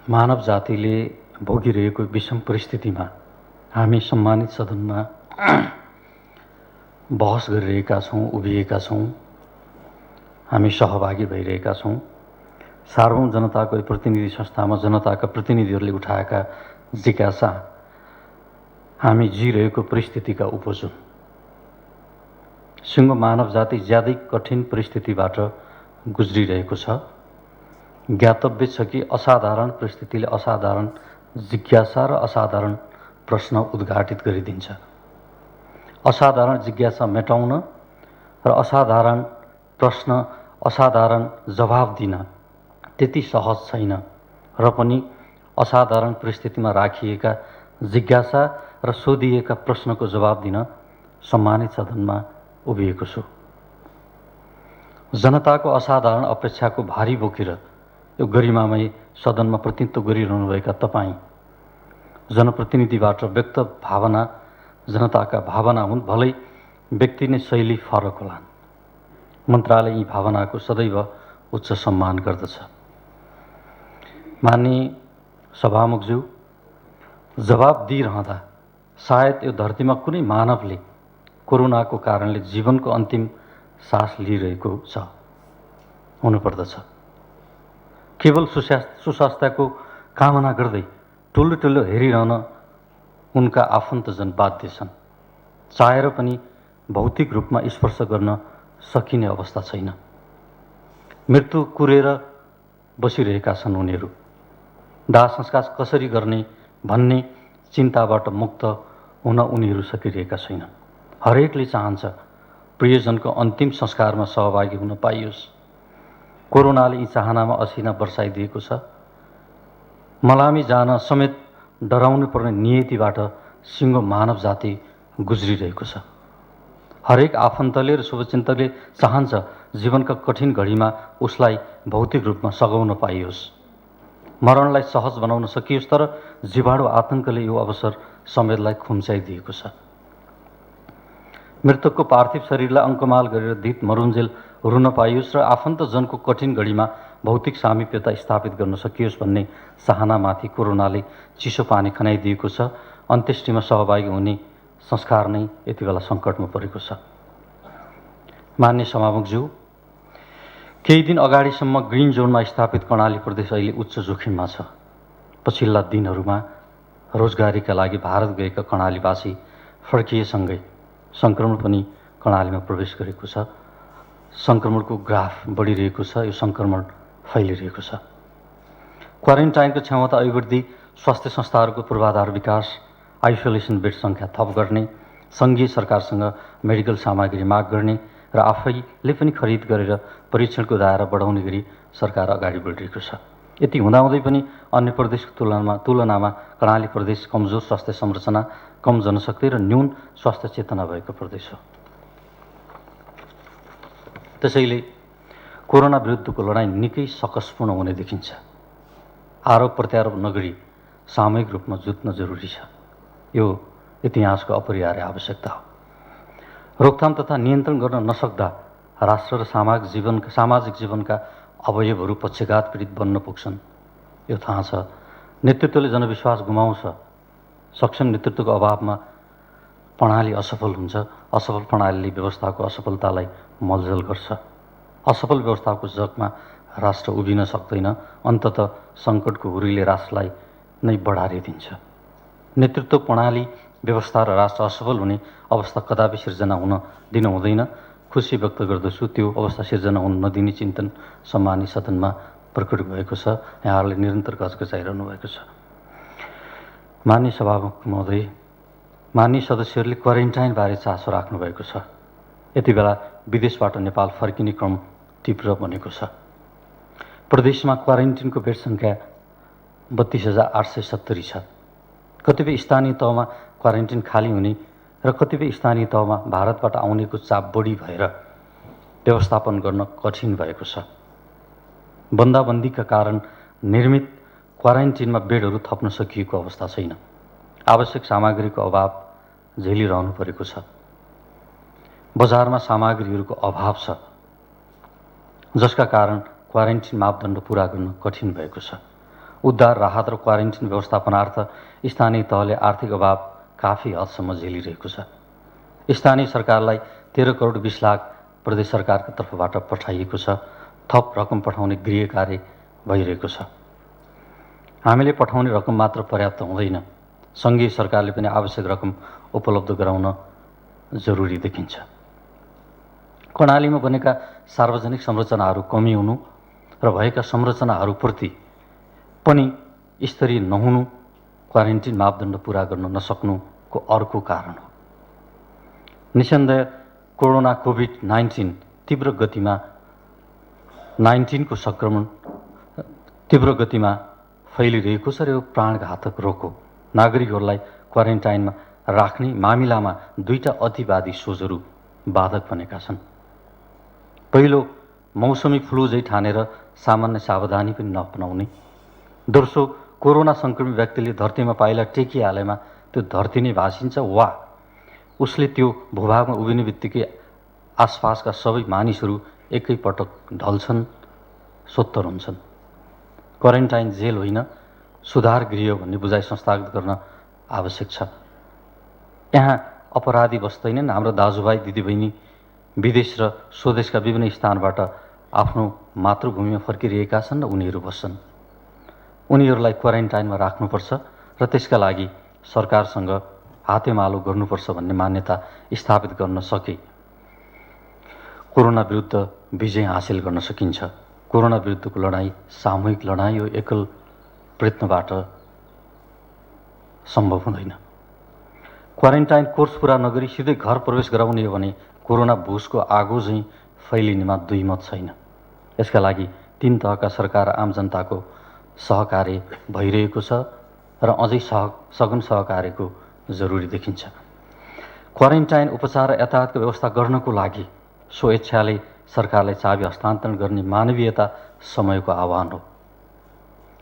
मानव जातिले भोगिरहेको विषम परिस्थितिमा हामी सम्मानित सदनमा बहस गरिरहेका छौँ, उभिएका छौँ, हामी सहभागी भइरहेका छौँ। सार्वभौम जनताको प्रतिनिधि संस्थामा जनताका प्रतिनिधिहरूले उठाएका जिज्ञासा हामी जिरहेको परिस्थितिका उपज हुन्। सिङ्गो मानव जाति ज्यादै कठिन परिस्थितिबाट गुज्रिरहेको छ। ज्ञातव्य छ कि असाधारण परिस्थितिले असाधारण जिज्ञासा र असाधारण प्रश्न उद्घाटित गरिदिन्छ। असाधारण जिज्ञासा मेटाउन र असाधारण प्रश्न असाधारण जवाब दिन त्यति सहज छैन र पनि असाधारण परिस्थितिमा राखिएका जिज्ञासा र सोधिएका प्रश्नको जवाब दिन सम्मानित सदनमा उभिएको छु। जनताको असाधारण अपेक्षाको भारी बोकेर यो गरिमामय सदनमा प्रतिनिधित्व गरिरहनुभएका तपाईँ जनप्रतिनिधिबाट व्यक्त भावना जनताका भावना हुन्, भलै व्यक्ति नै शैली फरक होलान्। मन्त्रालय यी भावनाको सदैव उच्च सम्मान गर्दछ। माननीय सभामुखज्यू, जवाब दिइरहँदा सायद यो धरतीमा कुनै मानवले कोरोनाको कारणले जीवनको अन्तिम सास लिइरहेको छ हुनुपर्दछ। केवल सुस्वास्थ्यको कामना गर्दै ठुलो ठुलो हेरिरहन उनका आफन्तजन बाध्य छन्। चाहेर पनि भौतिक रूपमा स्पर्श गर्न सकिने अवस्था छैन। मृत्यु कुरेर बसिरहेका छन् उनीहरू। दाह संस्कार कसरी गर्ने भन्ने चिन्ताबाट मुक्त हुन उनीहरू सकिरहेका छैनन्। हरेकले चाहन्छ प्रियजनको अन्तिम संस्कारमा सहभागी हुन पाइयोस्। कोरोनाले यी चाहनामा असिना बर्साइदिएको छ। मलामी जान समेत डराउनु पर्ने नियतिबाट सिङ्गो मानव जाति गुज्रिरहेको छ। हरेक आफन्तले र शुभचिन्तकले चाहन्छ जीवनका कठिन घडीमा उसलाई भौतिक रूपमा सघाउन पाइयोस्, मरणलाई सहज बनाउन सकियोस्। तर जीवाणु आतङ्कले यो अवसर समेतलाई खुम्चाइदिएको छ। मृतकको पार्थिव शरीरलाई अङ्कमाल गरेर धित मरुन्जेल रुन पाइयोस् र आफन्तजनको कठिन घडीमा भौतिक सामिप्यता स्थापित गर्न सकियोस् भन्ने चाहनामाथि कोरोनाले चिसो पानी खनाइदिएको छ। अन्त्येष्टिमा सहभागी हुने संस्कार नै यति बेला सङ्कटमा परेको छ। मान्य सभामुखज्यू, केही दिन अगाडिसम्म ग्रिन जोनमा स्थापित कर्णाली प्रदेश अहिले उच्च जोखिममा छ। पछिल्ला दिनहरूमा रोजगारीका लागि भारत गएका कर्णालीवासी फर्किएसँगै सङ्क्रमण पनि कर्णालीमा प्रवेश गरेको छ। सङ्क्रमणको ग्राफ बढिरहेको छ। यो सङ्क्रमण फैलिरहेको छ। क्वारेन्टाइनको क्षमता अभिवृद्धि, स्वास्थ्य संस्थाहरूको पूर्वाधार विकास, आइसोलेसन बेड सङ्ख्या थप गर्ने, सङ्घीय सरकारसँग मेडिकल सामग्री माग गर्ने र आफैले पनि खरिद गरेर परीक्षणको दायरा बढाउने गरी सरकार अगाडि बढिरहेको छ। यति हुँदाहुँदै पनि अन्य प्रदेशको तुलनामा कर्णाली प्रदेश कमजोर स्वास्थ्य संरचना, कम जनशक्ति र न्यून स्वास्थ्य चेतना भएको प्रदेश हो। त्यसैले कोरोना विरुद्धको लडाईँ निकै सकसपूर्ण हुने देखिन्छ। आरोप प्रत्यारोप नगरी सामूहिक रूपमा जुट्न जरुरी छ। यो इतिहासको अपरिहार्य आवश्यकता हो। रोकथाम तथा नियन्त्रण गर्न नसक्दा राष्ट्र र सामाजिक जीवनका अवयवहरू पक्षघात पीडित बन्न पुग्छन्। यो थाहा छ। नेतृत्वले जनविश्वास गुमाउँछ। सक्षम नेतृत्वको अभावमा प्रणाली असफल हुन्छ। असफल प्रणालीले व्यवस्थाको असफलतालाई मलजल गर्छ। असफल व्यवस्थाको जगमा राष्ट्र उभिन सक्दैन। अन्ततः सङ्कटको हुरीले राष्ट्रलाई नै बढारिदिन्छ। नेतृत्व प्रणाली व्यवस्था र राष्ट्र असफल हुने अवस्था कदापि सिर्जना हुन दिन हुँदैन। खुसी व्यक्त गर्दछु त्यो अवस्था सिर्जना हुन नदिने चिन्तन सम्मानित सदनमा प्रकट भएको छ। यहाँहरूले निरन्तर गजगजाइरहनु भएको छ। मान्य सभामुख महोदय, मान्य सदस्यहरूले क्वारेन्टाइनबारे चासो राख्नु भएको छ। यति बेला विदेशबाट नेपाल फर्किने क्रम तीव्र बनेको छ। प्रदेशमा क्वारेन्टिनको बेड सङ्ख्या 32,870 छ। कतिपय स्थानीय तहमा क्वारेन्टिन खाली हुने र कतिपय स्थानीय तहमा भारतबाट आउनेको चाप बढी भएर व्यवस्थापन गर्न कठिन भएको छ। बन्दाबन्दीका कारण निर्मित क्वारेन्टिनमा बेडहरू थप्न सकिएको अवस्था छैन। आवश्यक सामग्रीको अभाव झेलिरहनु परेको छ। बजारमा सामग्रीहरूको अभाव छ, जसका कारण क्वारेन्टिन मापदण्ड पूरा गर्न कठिन भएको छ। उद्धार, राहत र क्वारेन्टाइन व्यवस्थापनार्थ स्थानीय तहले आर्थिक अभाव काफी हदसम्म झेलिरहेको छ। स्थानीय सरकारलाई 13 करोड 20 लाख प्रदेश सरकारको तर्फबाट पठाइएको छ। थप रकम पठाउने गृह कार्य भइरहेको छ। हामीले पठाउने रकम मात्र पर्याप्त हुँदैन, सङ्घीय सरकारले पनि आवश्यक रकम उपलब्ध गराउन जरुरी देखिन्छ। कर्णालीमा बनेका सार्वजनिक संरचनाहरू कमी हुनु र भएका संरचनाहरूप्रति पनि स्तरीय नहुनु क्वारेन्टाइन मापदण्ड पूरा गर्न नसक्नुको अर्को कारण हो। निसन्देह कोरोना कोभिड-19 तीव्र गतिमा फैलिरहेको छ र यो प्राणघातक रोग हो। नागरिकहरूलाई क्वारेन्टाइनमा राख्ने मामिलामा दुईटा अतिवादी सोचहरू बाधक बनेका छन्। पहिलो, मौसमी फ्लू झै ठानेर सामान्य सावधानी पनि नअपनाउने। दोस्रो, कोरोना सङ्क्रमित व्यक्तिले धरतीमा पाइला टेकिहालेमा त्यो धरती नै भासिन्छ वा उसले त्यो भूभागमा उभिने बित्तिकै आसपासका सबै मानिसहरू एकैपटक ढल्छन्, सोत्तर हुन्छन्। क्वारेन्टाइन जेल होइन, सुधार गृह भन्ने बुझाइ संस्थागत गर्न आवश्यक छ। यहाँ अपराधी बस्दैनन्। हाम्रो दाजुभाइ दिदीबहिनी विदेश र स्वदेशका विभिन्न स्थानबाट आफ्नो मातृभूमिमा फर्किरहेका छन् र उनीहरू बस्छन्। उनीहरूलाई क्वारेन्टाइनमा राख्नुपर्छ र त्यसका लागि सरकारसँग हातेमालो गर्नुपर्छ भन्ने मान्यता स्थापित गर्न सके कोरोना विरुद्ध विजय हासिल गर्न सकिन्छ। कोरोना विरुद्धको लडाईँ सामूहिक लडाईँ हो, एकल प्रयत्नबाट सम्भव हुँदैन। क्वारेन्टाइन कोर्स पुरा नगरी सिधै घर प्रवेश गराउने हो भने कोरोना भुसको आगो चाहिँ फैलिनेमा दुई मत छैन। यसका लागि 3 तहका सरकार र आम जनताको सहकार्य भइरहेको छ र अझै सघन सहकार्यको जरुरी देखिन्छ। क्वारेन्टाइन उपचार र यातायातको व्यवस्था गर्नको लागि स्वेच्छाले सरकारलाई चाबी हस्तान्तरण गर्ने मानवीयता समयको आह्वान हो।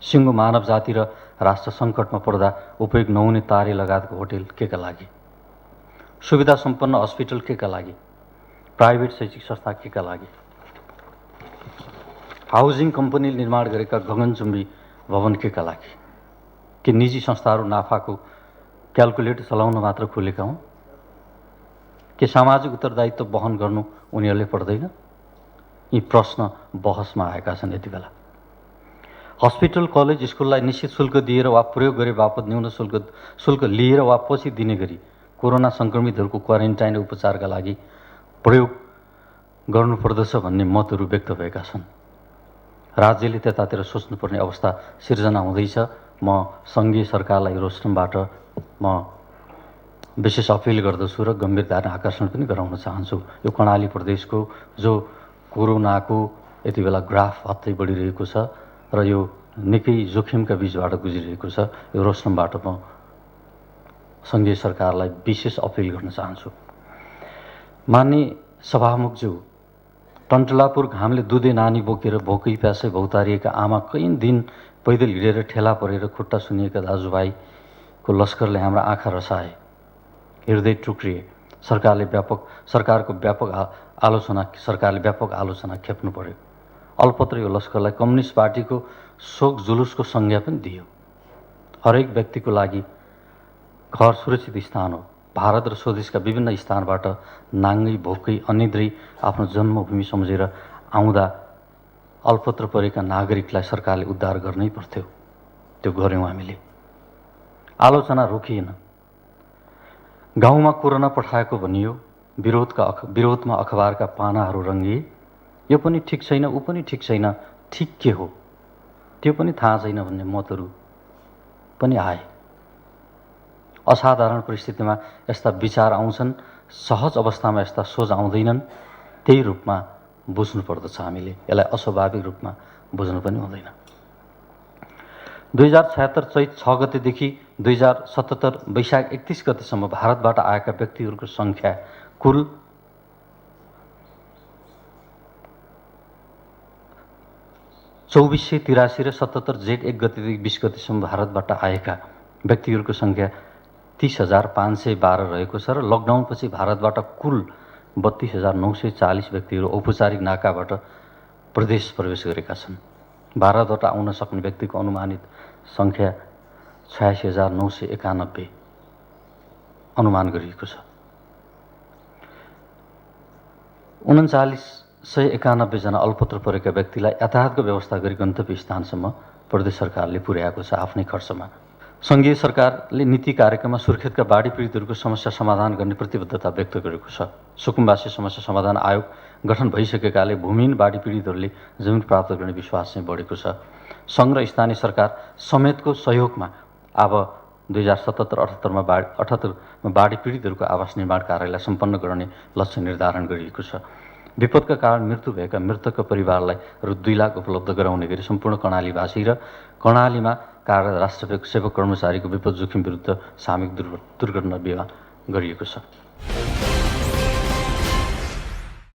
सिङ्गो मानव जाति र राष्ट्र सङ्कटमा पर्दा उपयोग नहुने तारे लगायतको होटेल केका लागि, सुविधा सम्पन्न हस्पिटल केका लागि, प्राइभेट शैक्षिक संस्था केका लागि, हाउसिङ कम्पनीले निर्माण गरेका गगनचुम्बी भवन केका लागि, के निजी संस्थाहरू नाफाको क्याल्कुलेटर चलाउन मात्र खुलेका हुन्? के सामाजिक उत्तरदायित्व वहन गर्नु उनीहरूले पर्दैन? यी प्रश्न बहसमा आएका छन् यति बेला। हस्पिटल, कलेज, स्कुललाई निश्चित शुल्क दिएर वा प्रयोग गरे बापत न्यून शुल्क लिएर वा पछि दिने गरी कोरोना सङ्क्रमितहरूको क्वारेन्टाइन उपचारका लागि प्रयोग गर्नुपर्दछ भन्ने मतहरू व्यक्त भएका छन्। राज्यले त्यतातिर सोच्नुपर्ने अवस्था सिर्जना हुँदैछ। म सङ्घीय सरकारलाई रोस्टमबाट म विशेष अपिल गर्दछु र गम्भीर ध्यान आकर्षण पनि गराउन चाहन्छु। यो कर्णाली प्रदेशको जो कोरोनाको यति बेला ग्राफ हत्तै बढिरहेको छ र यो निकै जोखिमका बीचबाट गुज्रिरहेको छ, यो रोस्टमबाट म सङ्घीय सरकारलाई विशेष अपिल गर्न चाहन्छु। माननीय सभामुखज्यू, टन्टलापुर घामले दुधे नानी बोकेर भोकै प्यासै भौतारिएका आमा, कैयन दिन पैदल हिँडेर ठेला परेर खुट्टा सुनिएका दाजुभाइको लस्करले हाम्रा आँखा रसाए, हृदय टुक्रिए। सरकारले व्यापक आलोचना खेप्नु पर्यो। अल्पत्र यो लस्करलाई कम्युनिस्ट पार्टीको शोक जुलुसको संज्ञा पनि दियो। हरेक व्यक्तिको लागि घर सुरक्षित स्थान हो। भारत र स्वदेशका विभिन्न स्थानबाट नाङ्गै भोकै अनिद्रै आफ्नो जन्मभूमि सम्झेर आउँदा अल्पत्र परेका नागरिकलाई सरकारले उद्धार गर्नै पर्थ्यो। त्यो गर्यौँ हामीले। आलोचना रोकिएन। गाउँमा कोरोना पठाएको भनियो, विरोधमा अखबारका पानाहरू रङ्गिए। यो पनि ठिक छैन, ऊ पनि ठिक छैन, ठिक के हो त्यो पनि थाहा छैन भन्ने मतहरू पनि आए। असाधारण परिस्थितिमा यस्ता विचार आउँछन्, सहज अवस्थामा यस्ता सोच आउँदैनन्। त्यही रूपमा बुझ्नुपर्दछ हामीले, यसलाई अस्वाभाविक रूपमा बुझ्नु पनि हुँदैन। 2076 चैत 6 गतेदेखि 2077 वैशाख 31 गतेसम्म भारतबाट आएका व्यक्तिहरूको सङ्ख्या कुल 2483 र 77 जेठ 1 गतेदेखि 20 गतेसम्म भारतबाट आएका व्यक्तिहरूको सङ्ख्या 30,512 रहेको छ र लकडाउनपछि भारतबाट कुल 32,940 व्यक्तिहरू औपचारिक नाकाबाट प्रदेश प्रवेश गरेका छन्। भारतबाट आउन सक्ने व्यक्तिको अनुमानित सङ्ख्या 86,991 अनुमान गरिएको छ। 3991 जना अल्पत्र परेका व्यक्तिलाई यातायातको व्यवस्था गरी गन्तव्य स्थानसम्म प्रदेश सरकारले पुर्याएको छ आफ्नै खर्चमा। सङ्घीय सरकारले नीति कार्यक्रममा सुर्खेतका बाढी पीडितहरूको समस्या समाधान गर्ने प्रतिबद्धता व्यक्त गरेको छ। सुकुम्बासी समस्या समाधान आयोग गठन भइसकेकाले भूमिहीन बाढी पीडितहरूले जमिन प्राप्त गर्ने विश्वास चाहिँ बढेको छ। सङ्घ र स्थानीय सरकार समेतको सहयोगमा अब 2077-78मा बाढी पीडितहरूको आवास निर्माण कार्यलाई सम्पन्न गराउने लक्ष्य निर्धारण गरिएको छ। विपदका कारण मृत्यु भएका मृतकका परिवारलाई रु 2 लाख उपलब्ध गराउने गरी सम्पूर्ण कर्णालीवासी र कर्णालीमा कार्यरत राष्ट्र सेवक कर्मचारीको विपद जोखिम विरुद्ध सामूहिक दुर्घटना बिमा गरिएको छ।